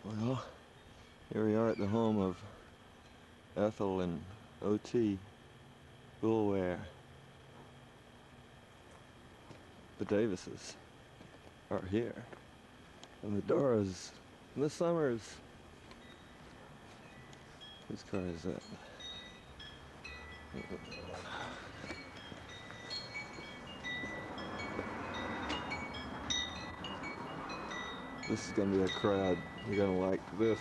Well, here we are at the home of Ethel and O.T. Boulware. The Davises are here. And the Doras, and the Summers. Whose car is that? This is gonna be a crowd. You're gonna like this.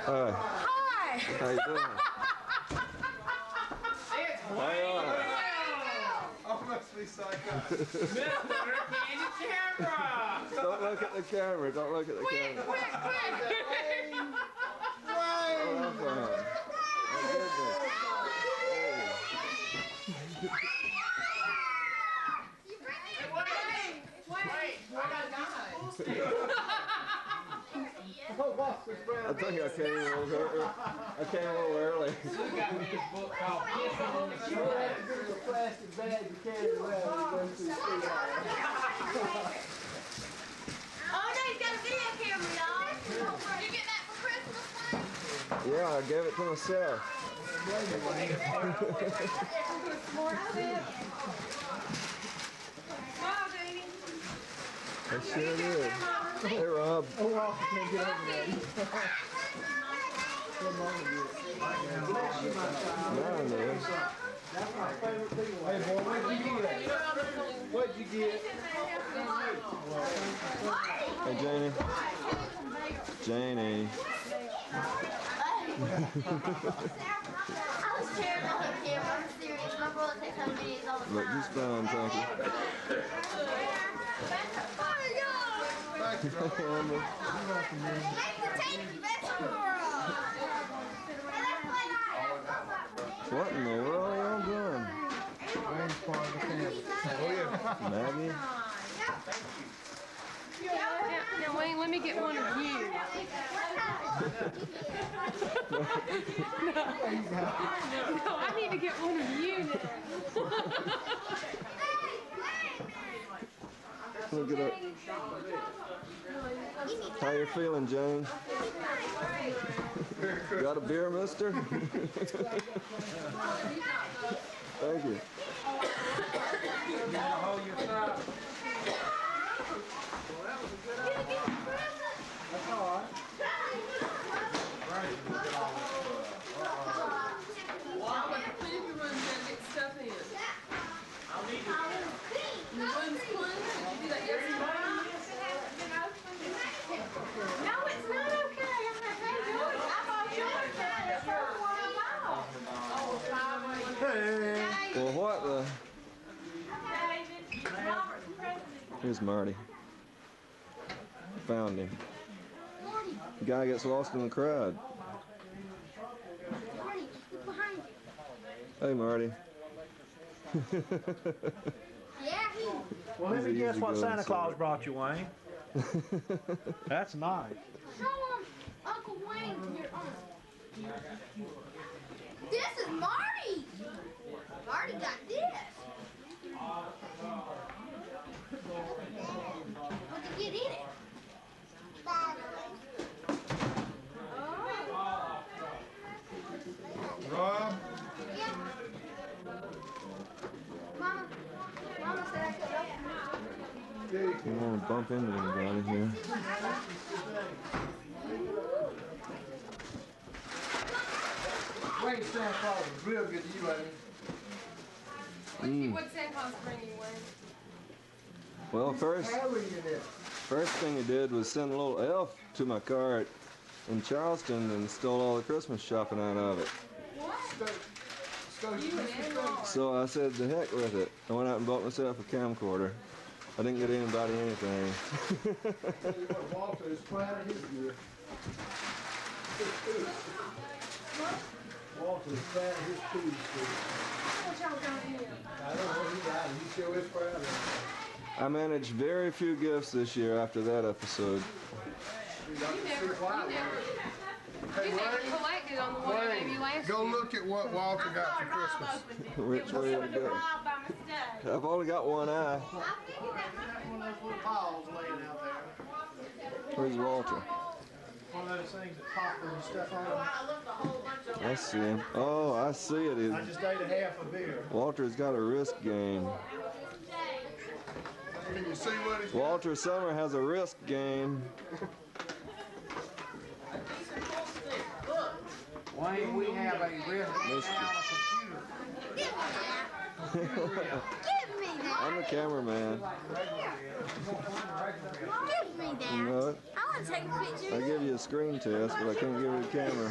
Hi. Hi. How you doing? How you doing? Oh, must be psycho. Camera. Don't look at the camera. Don't look at the camera. Quick. Oh, fine. My goodness. I think I came a little early. I came a little early. We got me a book called Kissing in the Street. There's a plastic bag you carry around when you go to the Oh no, he's got a video camera, y'all. Did you get that for Christmas? Yeah, I gave it to myself. Wow, baby. I sure did. Hey, Rob. Oh, I can't get over there. Come on, bless you, my child. Man, man. That's my favorite thing. Hey, boy, what'd you get? What'd you get? Hey, Janie. Janie. I was terrible on camera. I'm serious. My brother takes home videos all the time. Look, just fine, thank you. Thank you, Amber. Make the tape the best in the world. What in the world are y'all doing? Wayne's part of the family. Oh, yeah. Maggie? Now, Wayne, let me get one of you. No, I need to get one of you now. Look it up. How you feeling, Jane? Got a beer, mister? Thank you. Hold your side. That's all right. Wow, but the plenty room to get stuff in. The room's clean. Did you do that yesterday? No, it's not okay. I'm not saying yours. I thought yours had the first one. Hey. Well, what the? Here's Marty. Found him. The guy gets lost in the crowd. Marty, look behind you. Hey, Marty. Yeah, he. Well, let me He's guess easy what going, Santa so- Claus brought you, Wayne. That's nice. Show him Uncle Wayne your arm. This is Marty. Marty got this. What'd you get in it? Rob? Yeah. Mama said I could open it. You don't want to bump into anybody here. Wayne Santa Claus was real good to you, Wayne. What'd Santa Claus bring you, Wayne? Well, first thing he did was send a little elf to my car in Charleston and stole all the Christmas shopping out of it. So I said, the heck with it. I went out and bought myself a camcorder. I didn't get anybody anything. Walter is proud of his gear. Walter is proud of his food. What y'all got in? I don't know what he got. He sure is proud of it. I managed very few gifts this year after that episode. You never You had it collected on the one I gave you last Go year. look at what Walter got for Rob Christmas. opened it. Which way to go? Rob by mistake. I've only got one eye. I figured that might One of those little piles laying out there. Where's Walter? One of those things that pop and stuff on. I looked a whole bunch of I see him. Oh, I see it. I just ate a half a beer. Walter's got a wrist game. Can you see what he's Walter Summer has a wrist game. Wayne, we have a wrist Missed and a computer. Give me that. Give me that. I'm the cameraman. Give me that. You know it? I want to take a picture. I give you a screen test, but I can't give you the camera.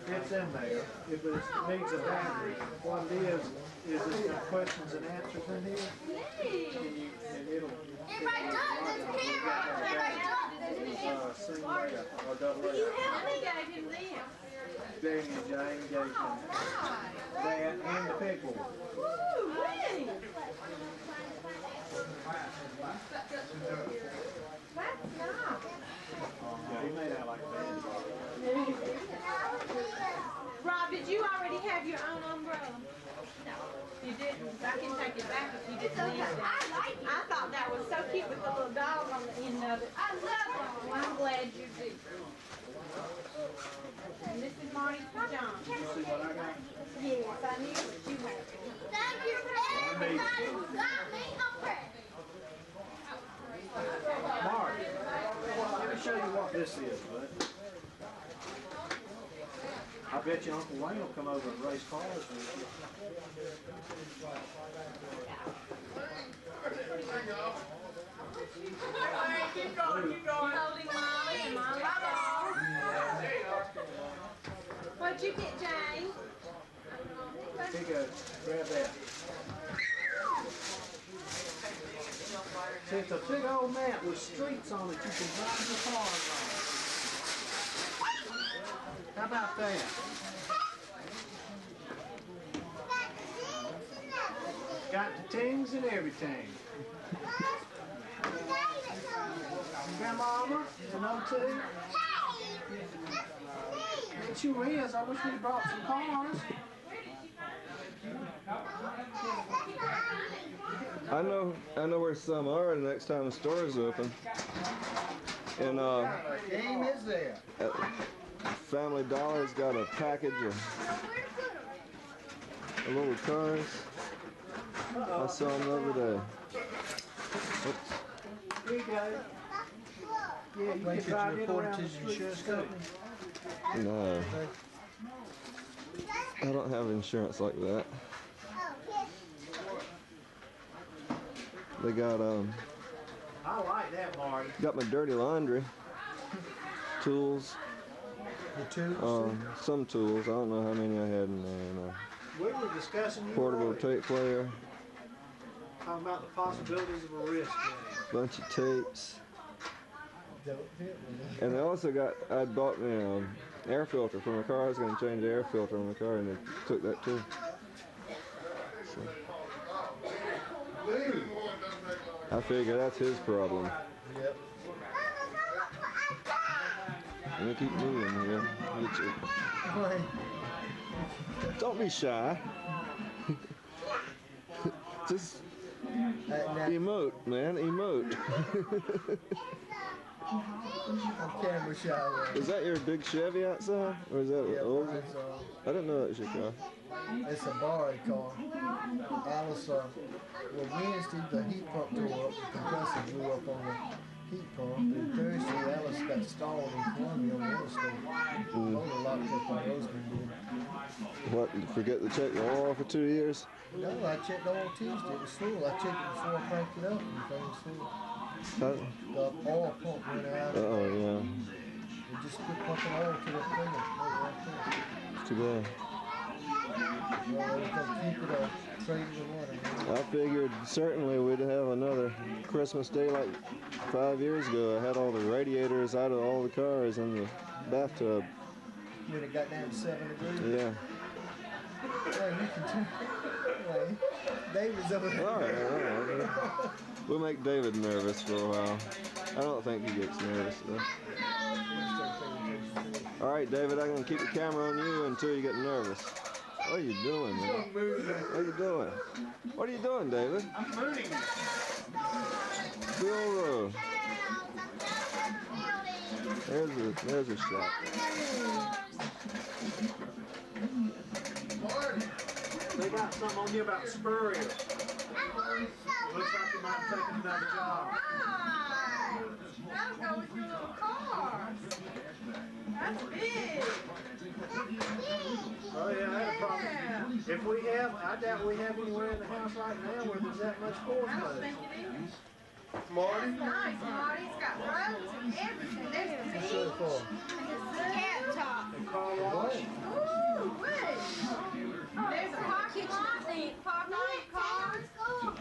It's in there. It needs a battery. What it is it's got questions and answers in here. And it'll Everybody jump. There's a camera. Everybody jump. single A or double A. You helped me. Gave him this. Danny and Jane gave him that and the pickleball. Woo, really? That's nice. Yeah, he made out like that. Rob, did you already have your own umbrella? No. You didn't? I can take it back if you didn't need it. I like it. I thought that was so cute with the little dog on the end of it. I love it. Well, I'm glad you did. And this is Marty's pajamas. You see what I got? Yes, I knew what you had. Thank you for everybody who got me a present. Mark, let me show you what this is, bud. I bet you Uncle Wayne will come over and race cars with you. Keep going, keep going. Holding Molly and Molly's dog. What'd you get, Jane? Here you go. Grab that. See, it's a big old map with streets on it you can drive your cars on. How about that? Got the things and everything. Grandmama, and them too. It sure is. I wish we brought some cars. I know where some are the next time the store is open. And Game is there. Family Dollar's got a package of little cars. I saw them the other day. Oops. Here you go. Yeah, you can drive it around the streets too. No. I don't have insurance like that. They got I like that, Marty. got my dirty laundry tools. The tubes. Some tools. I don't know how many I had in there. You know. We were discussing you Portable earlier, tape player, talking about the possibilities of a wrist game. bunch of tapes, and I also got. I bought me an air filter for my car. I was going to change the air filter on my car, and they took that too. So, I figure that's his problem. Yep. Let me keep moving here. Get you. Don't be shy. Just emote, man. Emote. Camera shower. Is that your big Chevy outside? Or is that an old one? I didn't know that was your car. It's a borrowed car. Alice, well, Wednesday the heat pump tore up, the compressor blew up on the heat pump, and Thursday Alice got stalled in Columbia on the interstate. Only locked up by Roseman did. What, you forget to check the oil for 2 years? No, I checked all Tuesday. It was full. I checked it before I cranked it up and things full. The oil pump went out. Uh-oh, yeah. It just quit pumping oil to the thing. It's too bad. Well, they was gonna keep it trade the water. I figured certainly we'd have another Christmas day like 5 years ago. I had all the radiators out of all the cars in the bathtub. When it got down to 7 degrees. Yeah. Yeah, you can tell. Anyway, David's over there. All right. We'll make David nervous for a while. I don't think he gets nervous though. All right, David, I'm gonna keep the camera on you until you get nervous. What are you doing, man? What are you doing? What are you doing, David? I'm mooning. Bill, there's a shot. They got something on you about Spurrier. Looks like you might have taken another job. That'll go with your little car. That's big. Oh yeah, I had a problem. If we have, I doubt we have anywhere in the house right now where there's that much force I don't mode. think it is. Marty? Nice, Marty. It's got ropes and everything. There's the What's that for? cat top. And car wash? Ooh, wait. There's a pocket seat. Pocket car. School.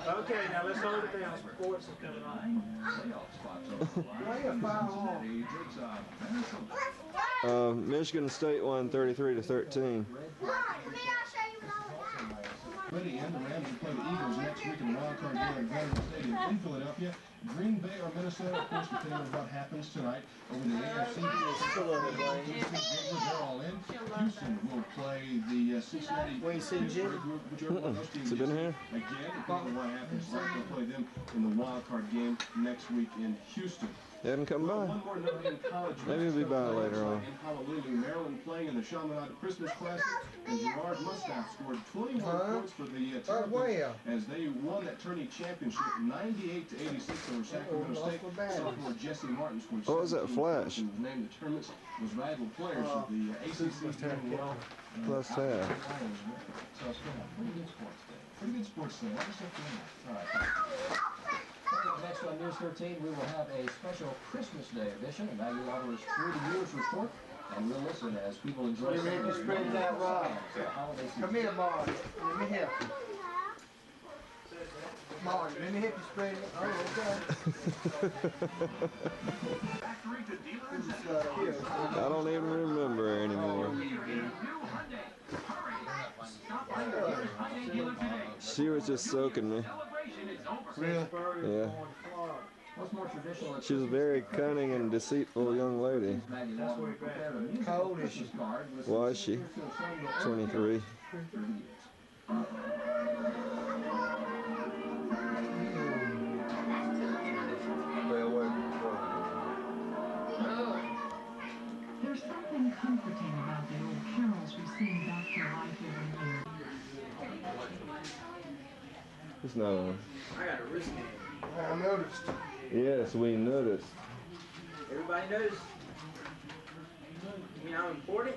Okay, now let's hold it down. Sports is coming on. Michigan State won 33-13. Ready, and the Rams will play the Eagles next week in the wild card game at Veterans Stadium in Philadelphia. Green Bay or Minnesota, of course, depending on what happens tonight over the AFC. They're all in. Houston will play the Cincinnati. Wait, see Jim? Whichever one of those teams Has he been here? Again, depending on what happens, they'll play them in the wild card game next week in Houston. He hadn't come by. One more note in college. Maybe he'll be by later on. In Honolulu, Maryland playing in the Chaminade Christmas Classic, and Gerard Mustaf scored 21 points for the Terrapins as they won that tourney championship 98-86 over Sacramento State. Sophomore Jesse Martin scored 17 What was that flash? and was named the tournament's most valuable players of the ACC doing well. Plus half. So it's been a pretty good sports day. Pretty good sports day. What was that? All right. Next on News 13, we will have a special Christmas Day edition of Maggie Lauder's 40 Years Report, and we'll listen as people enjoy Let me some of the spread that right. holiday season. Come here, Marty. Let me help you. Marty, let me help you spread it. Oh, okay. I don't even remember anymore. She was just soaking me. Really? Yeah. What's more traditional? She's a very cunning and deceitful young lady. Maggie Lauder prepared a music How old is she? Christmas card with Was she? 23. There's something comforting about the old carols we sing back to life every year. It's not on. I got a wrist game. I noticed. Yes, we noticed. Everybody noticed? You mean I'm important?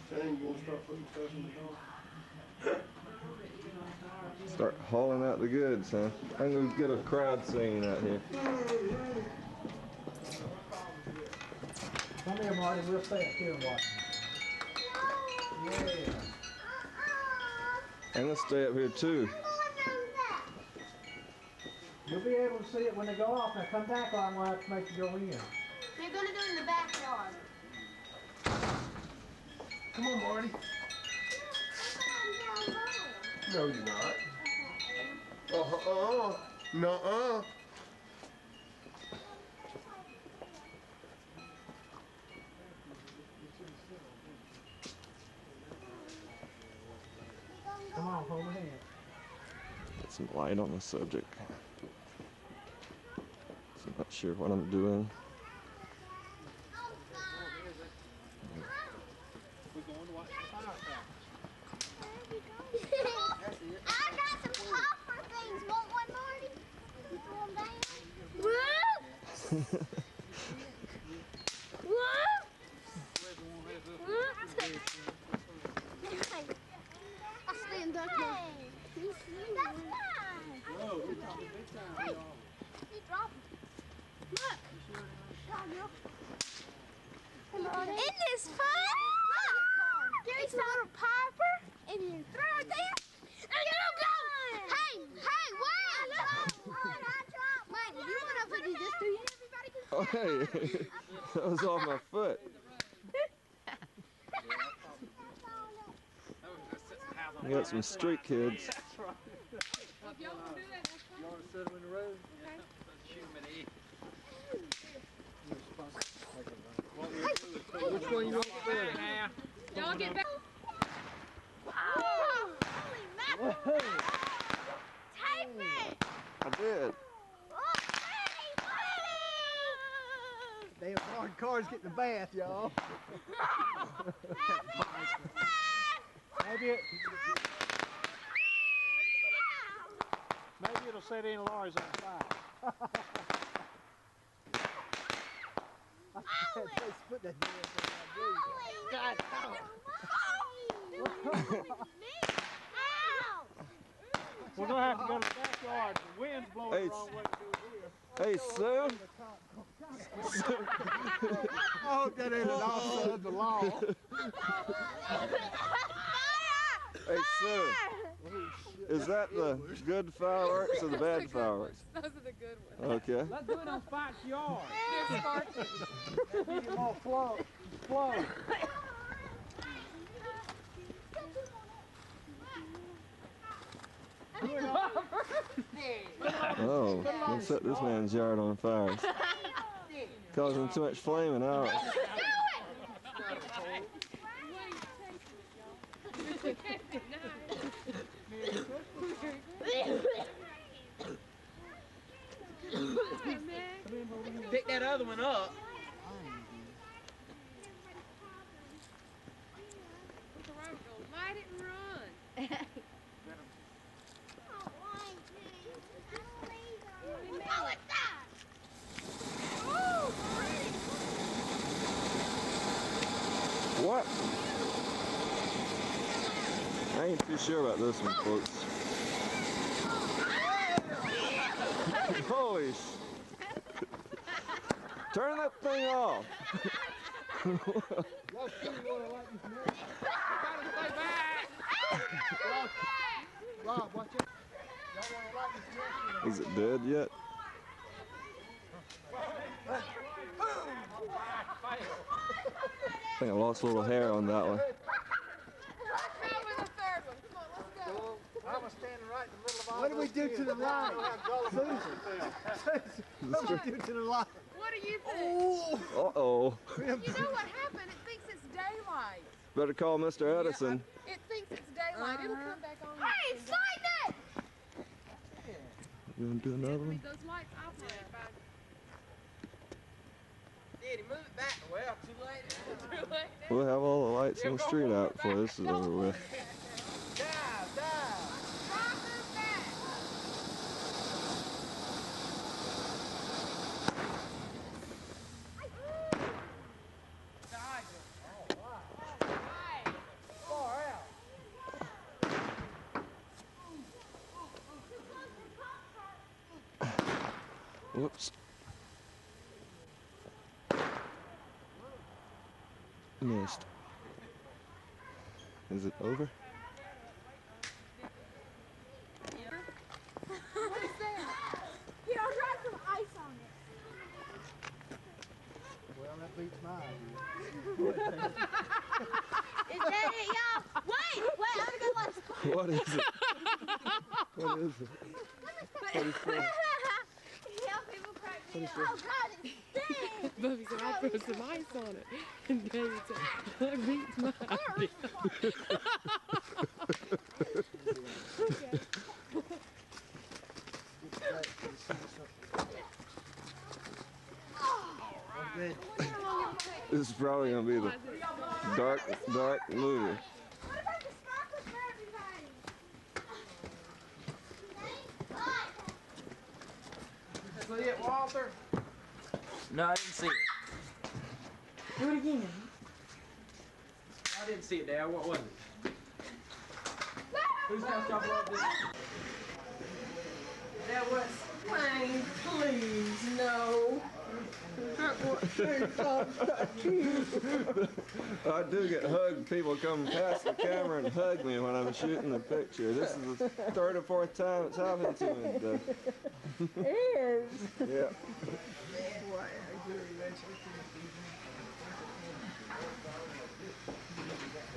Saying you want to start putting stuff in the car. Start hauling out the goods, huh? I'm gonna get a crowd singing out here. Come here, Marty. We'll stay up here and watch. Yeah. I'm gonna stay up here too. You'll be able to see it when they go off. Now come back or I'm going to have to make you go in. They're gonna do it in the backyard. Come on, Marty. No, you're not. Nuh-uh. Come on, hold my hand. Get some light on the subject. I'm not sure what I'm doing. I got some popper things. Want one, Marty? Throw them down. Whoop! Whoop! I'll stand up now. That's fine. Whoa, you're dropping big time. Hey, you dropped. Look. Isn't this fun? Look. There's a little popper, and you throw it there, and you go. Hey, wow. Mike, you want to do this to everybody? Oh, hey, that was off my foot. We got some street kids. If y'all want to do that, that's fine. You want to sit them in the road? Which one you want to do? Y'all get back. Holy mackerel! Tape it! I did. Damn hard cars getting the bath, y'all. Maybe it'll set any lorries on fire. Just put that damn thing on, we're gonna have to go to the backyard. The wind's blowing the wrong way to do here. Hey, Sue. I hope that ain't an offset of the law. Hey, Sue. Is that the good fireworks or the bad fireworks? Those are the good ones. Okay. Let's do it on Spike's yard. They're sparkling. Get them all flow. Oh, let's set this man's yard on fire. Causing too much flaming out. Pick that other one up. Light it and run. What? I ain't too sure about this one, folks. Holy sh... Turn that thing off! Rob, watch it. Is it dead yet? I think I lost a little hair on that one. What do we do to the light? Susan, what do we do to the light? What do you think? Uh-oh. You know what happened? It thinks it's daylight. Better call Mr. Edison. It thinks it's daylight. It'll come back on. Hey, sign it! You want to do another one? Those lights operate by... Daddy, move it back. Well, too late. Too late now. We'll have all the lights on the street out before this is over with. Dive, dive. Whoops. Missed. Is it over? What is that? Here, I'll try some ice on it. Well, that beats my idea. Is that it, y'all? Wait, I'm gonna let What is it? What is it? What is that? Y'all people crack me up. Oh, God, it's thick. Bubby said, I'll put some ice on it. And David said, that beats my idea. This is probably going to be the dark movie. What about the sparklers for everybody? See it, Walter? No, I didn't see it. Do it again. I didn't see it, Dad. What was it? Whose house y'all brought this? That was Wayne, please, no. I do get hugged. People come past the camera and hug me when I'm shooting the picture. This is the third or fourth time it's happened to me today. It is. Yeah.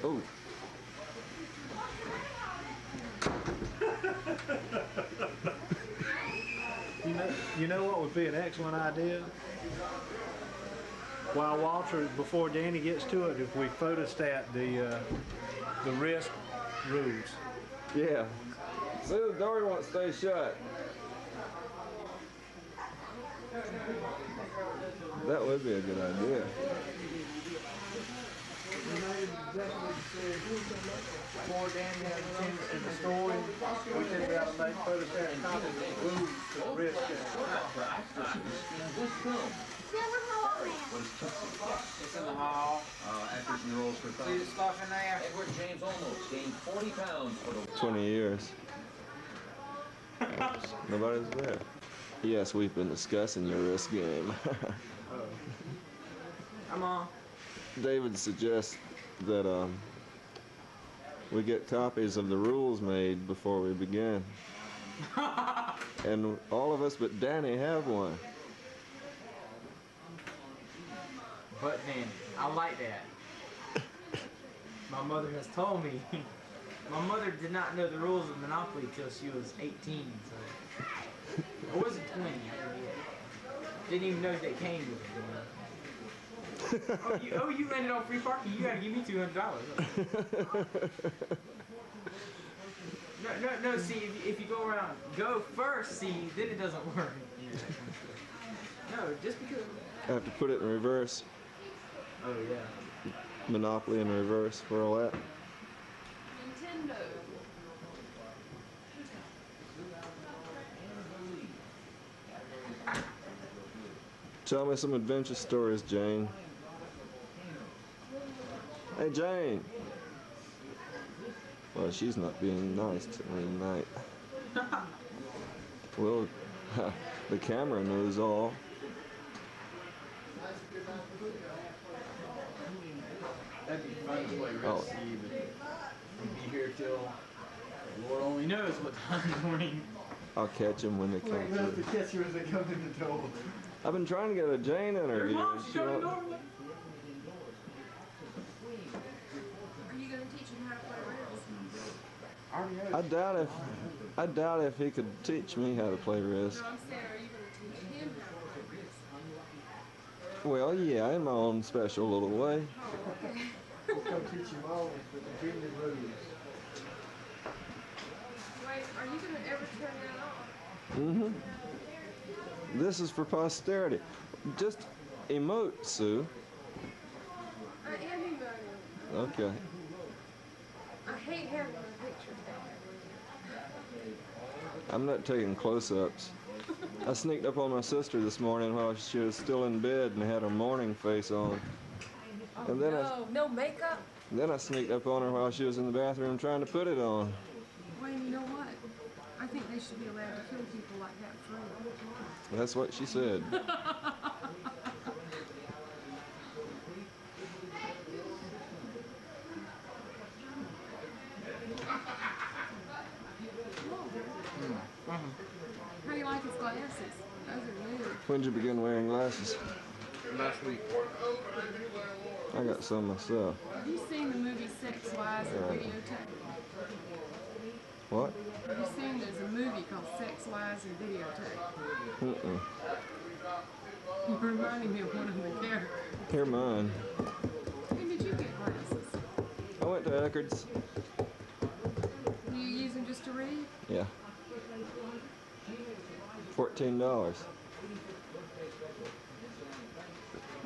Oh. You know what would be an excellent idea? While Walter, before Danny gets to it, if we photostat the risk rules. Yeah. See, the door won't stay shut. That would be a good idea. Before Danny has a chance to the story, we think we ought to make photostatic copies of the rules to the risk. This film It's in the hall. actors and roles for See the stuff in there? Edward James Olmos gained 40 pounds for the 20 years. Nobody's there. Yes, we've been discussing your risk game. Come on. David suggests that we get copies of the rules made before we begin. And all of us but Danny have one. Butt handy. I like that. My mother has told me. My mother did not know the rules of Monopoly till she was 18. So. I wasn't 20. Didn't even know they came with it. Oh, you landed on free parking. You gotta give me $200. No. See, if you go around, go first. See, then it doesn't work. No, just because. I have to put it in reverse. Oh yeah. Monopoly in reverse for all that. Nintendo. Tell me some adventure stories, Jane. Hey, Jane. Well, she's not being nice to me tonight. Well, the camera knows all. That'd be fun to play Red Sea, but be here till Lord only knows what time in the morning. I'll catch them when they come We have to through. catch you as they come in the door. I've been trying to get a Jane interview. Mom, she's She coming won't- over. Are you going to teach him how to play rails? I doubt if he could teach me how to play Risk. No, I'm saying, are you going to teach him how to play rails? Well, yeah, in my own special little way. Oh, okay. We'll come teach you all the Virginia rules. Wait, are you going to ever turn that off? Mm-hmm. This is for posterity. Just emote, Sue. I am emoting. Okay. I hate having my pictures I'm not taking close-ups. I sneaked up on my sister this morning while she was still in bed and had her morning face on. Oh, And then no makeup? Then I sneaked up on her while she was in the bathroom trying to put it on. Wayne, you know what? I think they should be allowed to kill people like that for real. That's what she said. How do you like his glasses? Those are new. When'd you begin wearing glasses? Last week. I got some myself. Have you seen the movie Sex, Lies, and Videotape? What? Have you seen there's a movie called Sex, Lies, and Videotape? Mm-mm. You're reminding me of one of the characters. Here, mine. When did you get glasses? I went to Eckerd's. Do you use them just to read? Yeah. $14.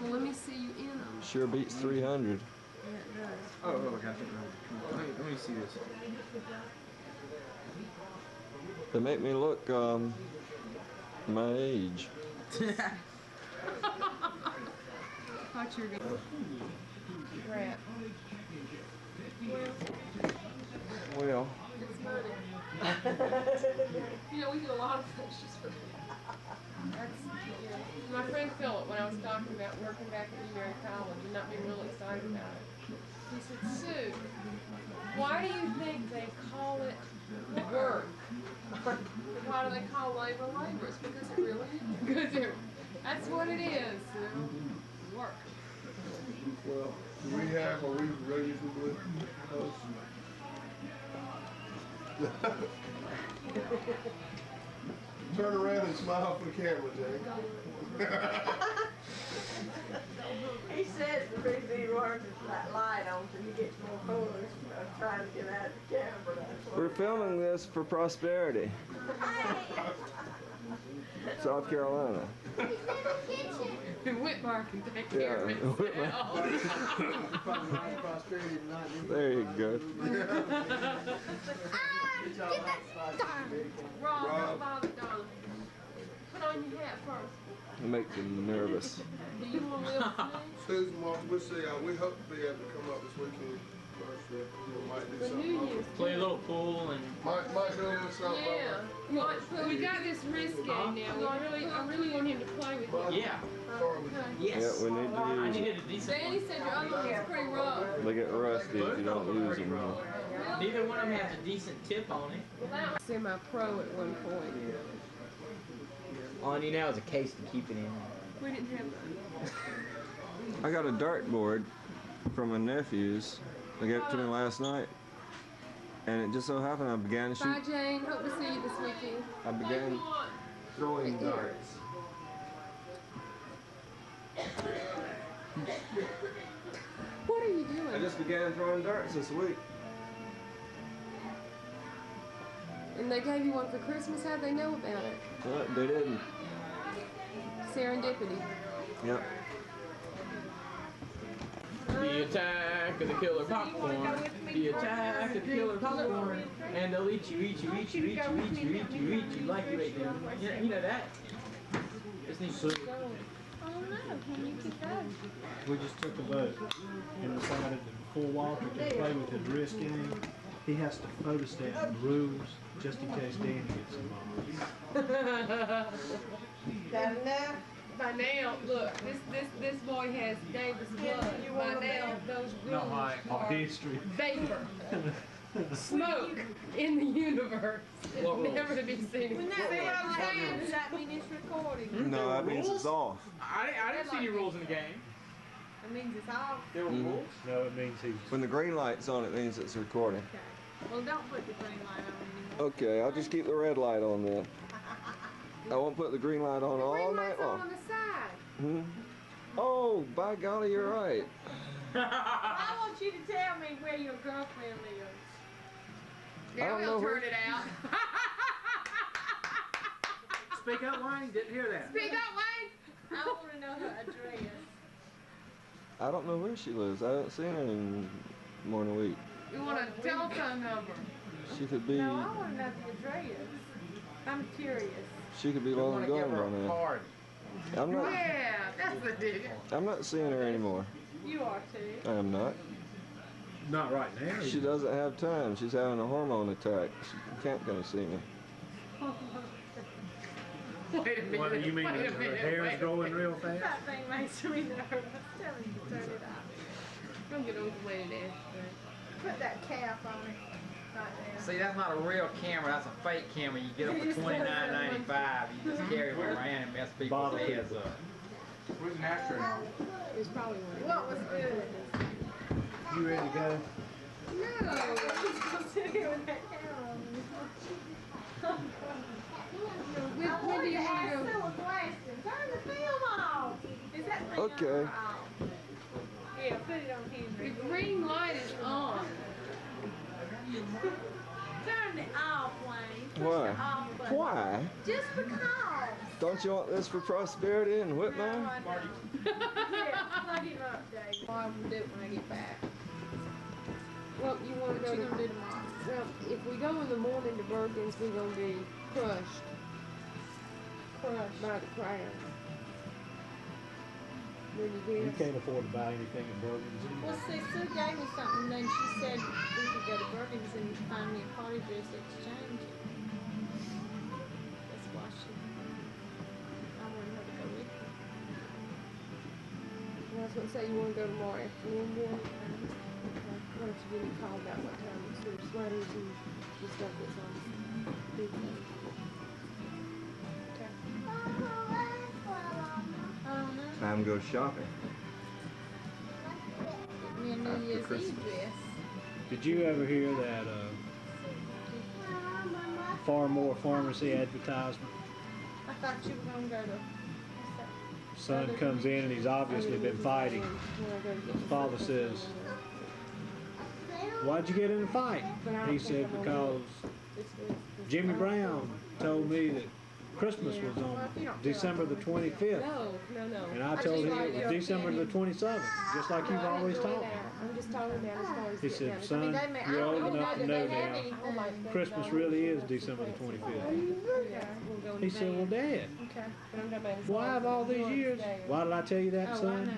Well, let me see you in them. Sure beats 300. Yeah, it does. Oh, okay. Let me see this. They make me look my age. Thought you were going to... Rat. Well, It's money. You know, we do a lot of things just for that's, my friend Philip, when I was talking about working back at Newberry College and not being real excited about it, he said, Sue, why do you think they call it work? Why do they call labor labor? It's because it really is. Because that's what it is, Sue. Work. Well, do we have, are we ready to do it? Turn around and smile for the camera, Jay. He says the reason he turns that light on till he gets more foolish trying to get out of the camera. We're filming this for Prosperity, South Carolina. Whitmore can take Yeah, care of Whitmore. Prosperity tonight. There you go. Rob, don't bother, darling. Put on your hat first. It makes you nervous. Do you want to live with me? Susan Marks, we'll see. We hope to be able to come up this weekend. We might do For New something. Year's. Play a little pool and. Might do a little something. Yeah. We got this wrist game now. I really want him to play with you. Yeah. Okay. Yes. Yeah, we need to I use needed a decent Danny said your other one was pretty rough. They get rusty if you don't use them. Neither one of them has a decent tip on it. Well, that was semi-pro at one point. All I need now is a case to keep it in. We didn't have that. I got a dartboard from my nephews. They gave it to me last night. And it just so happened I began to Bye, shoot. Jane. Hope to see you this weekend. I began throwing darts. What are you doing? I just began throwing darts this week. And they gave you one for Christmas. How'd they know about it? They didn't. Serendipity. Yep. The attack of the killer popcorn. The attack of the killer popcorn. And they'll eat you, eat you, eat you, eat you, eat you, eat you, eat you like you ate them. You know that? Just need to. Oh no, can you keep going? We just took a vote and decided that before Walter can play with his wrist game, he has to photostat the rules just in case Danny gets involved. That enough? By now, look, this boy has Davis blood. By now, those rules are History. vapor, smoke in the universe, never to be seen. When that be what I'm saying, does that mean it's recording? No, that means it's off. I didn't see any rules in the game. That means it's off. There were rules. No, it means he's. When the green light's on, it means it's recording. Okay. Well, don't put the green light on anymore. Okay, I'll just keep the red light on then. I won't put the green light on all night long. On the side. Hmm? Oh, by golly, you're right. I want you to tell me where your girlfriend lives. I don't know Turn where. it out. Speak up, Wayne. Didn't hear that. Speak up, Wayne. I want to know her address. I don't know where she lives. I haven't seen her in more than a week. We want a telephone number. She could be. No, I want to know the address. I'm curious. She could be I long want to give gone her by a now. card. I'm not. Yeah, that's the deal. I'm not seeing her anymore. You are too. I am not. Not right now. She doesn't have time. She's having a hormone attack. She can't come see me. Wait a minute. What, you mean wait a her minute, hair wait is a growing real fast? That thing makes me nervous. Tell him to turn it off. Don't get overweighted, Put that cap on it right there. See, that's not a real camera. That's a fake camera. You get them for $29.95. You just carry them around and mess people's heads up. Where's an astronaut? It's probably one. What was good? You ready to go? No. He's still sitting here with that camera on. When do you want to go? Ask Sue a question. Turn the film off. Is that thing Okay. on or off? Yeah, put it on him. The green light is on. Turn it off, Wayne. Push Why? the off button. Why? Just because. Don't you want this for Prosperity and No, Whitman? I don't. Yeah, plug him up, Dave. Well, I will do it when I get back. Well, you want to What go you to gonna do tomorrow? Well, if we go in the morning to Bergen's, we're going to be crushed by the crowd. When you You guess. can't afford to buy anything at Bergen's Well, either. see, Sue gave me something, and then she said we could go to Bergen's and find me a party dress exchange. That's why I wanted her to go with me. Well, I was going to say you want to go tomorrow afternoon then? Okay. Why don't you give me a call about what time it's your sweaters and the stuff that's on the big thing. I don't know. Time to go shopping. Get me a New Year's Eve Christmas. dress. Did you ever hear that Far More Pharmacy advertisement? I thought you were gonna go to. Son comes in and he's obviously been fighting. Father says, "Why'd you get in a fight?" He said, "Because Jimmy Brown told me that Christmas was on December the 25th. No. And I told him it was December the 27th, just like you've always told me." I'm just talking about as far as He said, getting "Son, you're old enough to know now. Christmas really is December the 25th. He said, "Well, Dad, why have all these years?" Why did I tell you that, son?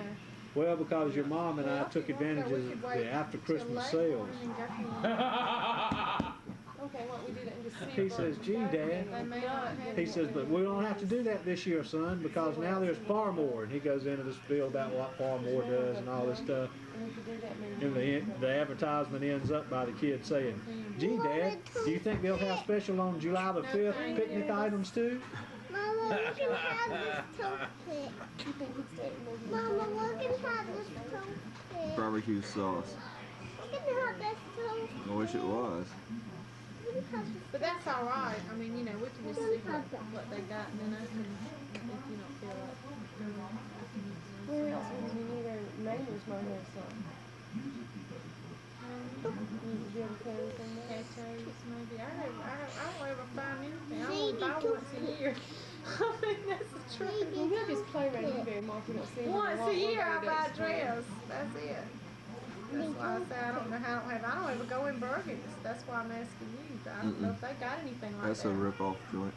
Well, because your mom and I took advantage of the after Christmas sales. Okay, well, we did it in December. He says, "Gee, Dad," he says, "but we don't have to do that this year, son, because now there's Farmore." And he goes into the spiel about what Farmore does and all this stuff. And the advertisement ends up by the kid saying, "Gee, Dad, do you think they'll have special on July the 5th picnic items too?" Mama, we can have this toothpick. Mama, we can have this toothpick. Barbecue sauce. We can have this toothpick. I wish it was. But that's all right. I mean, you know, we can just see what they got, and then I can, if you don't feel like. Where else would we need our neighbors might have some? You ever put anything there? Potatoes, maybe. I don't ever find anything. I only buy once a year. I mean, that's the truth. Well, we just play right here very much. You don't see them Once a year, I buy dress. dress. That's it. That's why I say I don't know how I don't ever go in Burgers. That's why I'm asking you. I don't know if they got anything like That's that. a rip-off joint.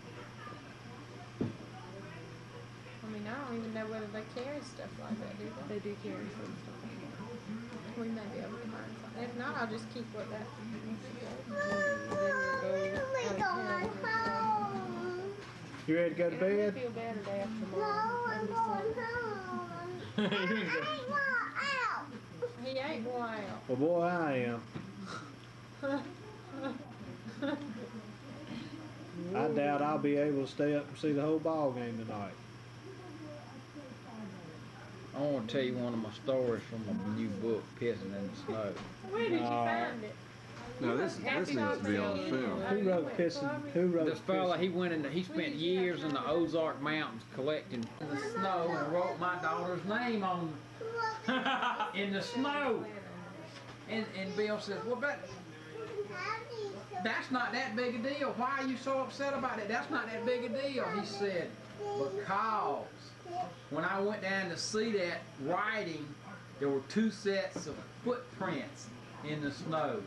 I mean, I don't even know whether they carry stuff like that, do they? They do carry some stuff. We may be able to find something. If not, I'll just keep what that. You ready to go to I bed? feel better day after No, tomorrow. I'm going home. I ain't out. He ain't wild. Well, boy, I am. I doubt I'll be able to stay up and see the whole ball game tonight. I want to tell you one of my stories from my new book, Pissing in the Snow. Where did you find it? No, this needs to be on film. Who wrote Pissing? Who wrote This fella, he spent years in the Ozark Mountains collecting the snow and wrote my daughter's name on in the snow. And Bill says, "Well, that's not that big a deal. Why are you so upset about it? That's not that big a deal." He said, "Because when I went down to see that writing, there were 2 sets of footprints in the snow.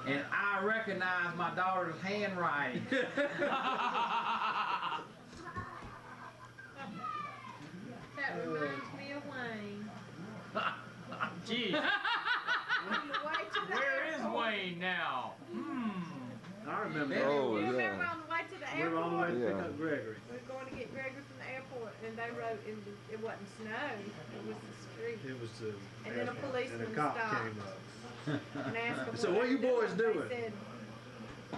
And I recognized my daughter's handwriting." That reminds me of Wayne. Gee. Where is Wayne now? I remember. Oh, You yeah. remember on the way to the We were on the way airport? to pick Yeah. up Gregory. We were going to get Gregory from the airport, and they wrote, it wasn't snow, it was the street. It was the And then a policeman and a cop stopped. came up. And asked them So what what they you boys They doing? said,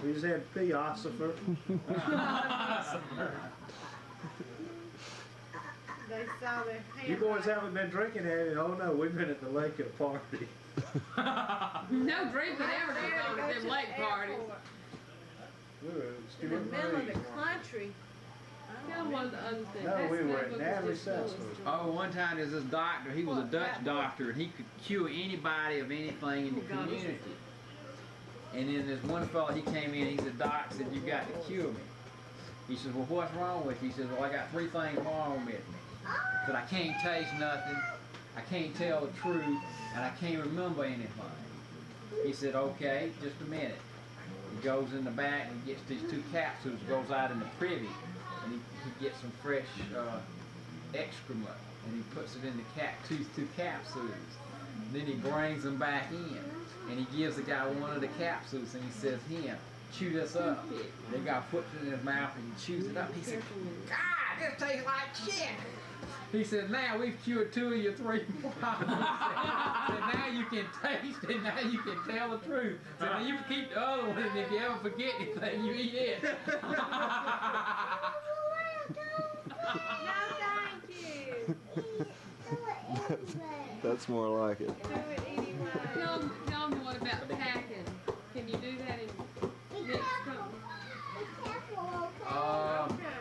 We just had Theosopher. they saw their You boys handwriting. haven't been drinking, have you? Oh no, we've been at the lake at a party. No drinking ever They goes had on to at go to them the lake parties. airport We were at in the Stuart middle of the Marie's. country. Tell them one of the other things. No, That we were snow at book is Natalie just full of Sessler's. stories. Oh, one time there's this doctor, he was a Dutch doctor, and he could cure anybody of anything in the community. And then there's one fellow, he came in, he said, "Doc," said, "you got to cure me." He says, "Well, what's wrong with you?" He says, "Well, I got 3 things wrong with me. He said, I can't taste nothing, I can't tell the truth, and I can't remember anything." He said, "Okay, just a minute." He goes in the back and gets these 2 capsules, goes out in the privy, and he gets some fresh excrement, and he puts it in the two capsules. And then he brings them back in, and he gives the guy one of the capsules, and he says, "Here, chew this up." The guy puts it in his mouth, and he chews it up. He said, "God, this tastes like shit." He said, "Now we've cured 2 of your 3 problems." He said, "Now you can taste it, now you can tell the truth." He said, "Now you can keep the other one, and if you ever forget anything, you eat it." No, thank you. That's more like it. Do it anyway. Tell them what about packing. Can you do that in next company? Okay.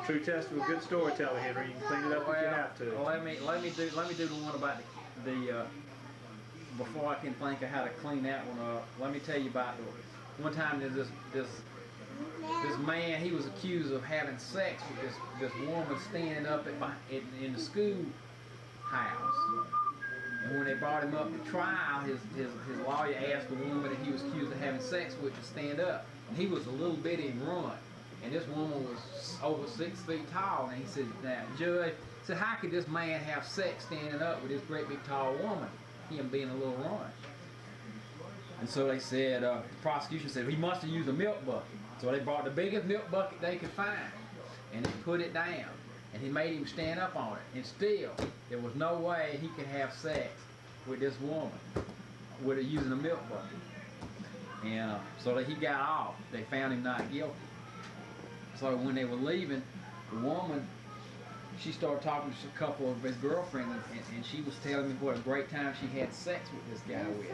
True test of a good storyteller, Henry. You can clean it up if you have to. Well, let me do the one about the before I can think of how to clean that one up. Let me tell you about the one time there's this man. He was accused of having sex with this woman standing up in the school house. And when they brought him up to trial, his lawyer asked the woman that he was accused of having sex with to stand up. And he was a little bitty and runt. And this woman was over 6 feet tall. And he said, now, Judge, said, how could this man have sex standing up with this great big tall woman, him being a little runt? And so they said, the prosecution said, he must have used a milk bucket. So they brought the biggest milk bucket they could find. And they put it down. And he made him stand up on it. And still, there was no way he could have sex with this woman with using a milk bucket. And so that he got off. They found him not guilty. So when they were leaving, the woman, she started talking to a couple of his girlfriends, and she was telling me what a great time she had sex with this guy with.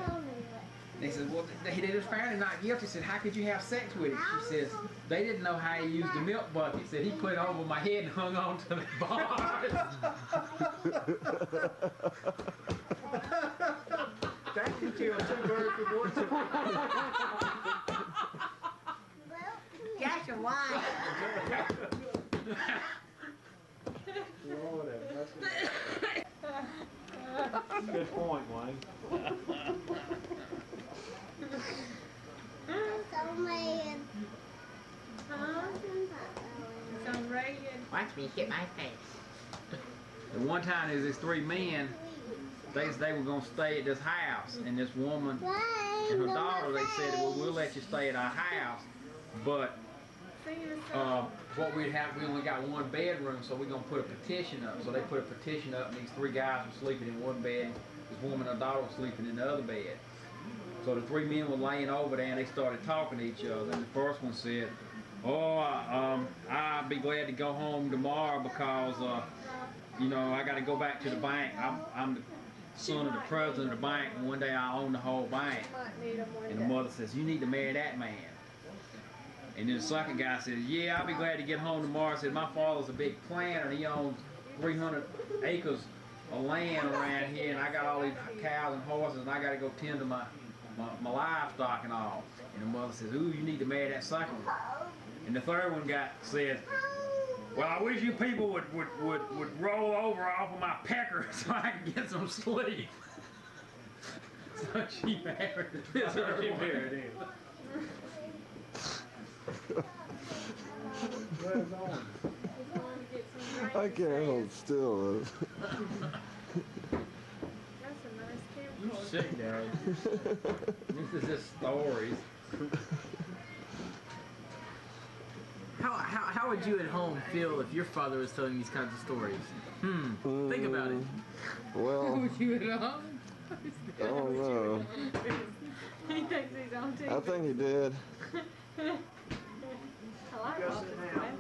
And they said, well, they just found him not guilty. He said, how could you have sex with him? She says, they didn't know how he used the milk bucket. He said, he put it over my head and hung on to the bars. That can kill 2 birds with 1 stone. That's your wife. Lord, that's a good point, Wayne. So mad. Huh? So Reagan. Watch me hit my face. The one time there's these 3 men, they were going to stay at this house, and this woman and her daughter, they said, well, we'll let you stay at our house, but what we only got 1 bedroom, so we're going to put a petition up. So they put a petition up, and these 3 guys were sleeping in 1 bed, this woman and her daughter were sleeping in the other bed. So the 3 men were laying over there, and they started talking to each other, and the first one said, oh, I'll be glad to go home tomorrow because, you know, I got to go back to the bank. I'm the son of the president of the bank, and one day I'll own the whole bank. And the mother says, you need to marry that man. And then the second guy says, yeah, I'll be glad to get home tomorrow. He said, my father's a big planter, and he owns 300 acres of land around here, and I got all these cows and horses, and I got to go tend to my livestock and all. And the mother says, ooh, you need to marry that second one. And the third one says, well, I wish you people would roll over off of my pecker so I can get some sleep. So she married him. So she married him. I can't hold still. You sick, Dad. This is just stories. How would you at home feel if your father was telling these kinds of stories? Think about it. Well, How would you at home? I don't know. He thinks he's on TV. I think he did. I like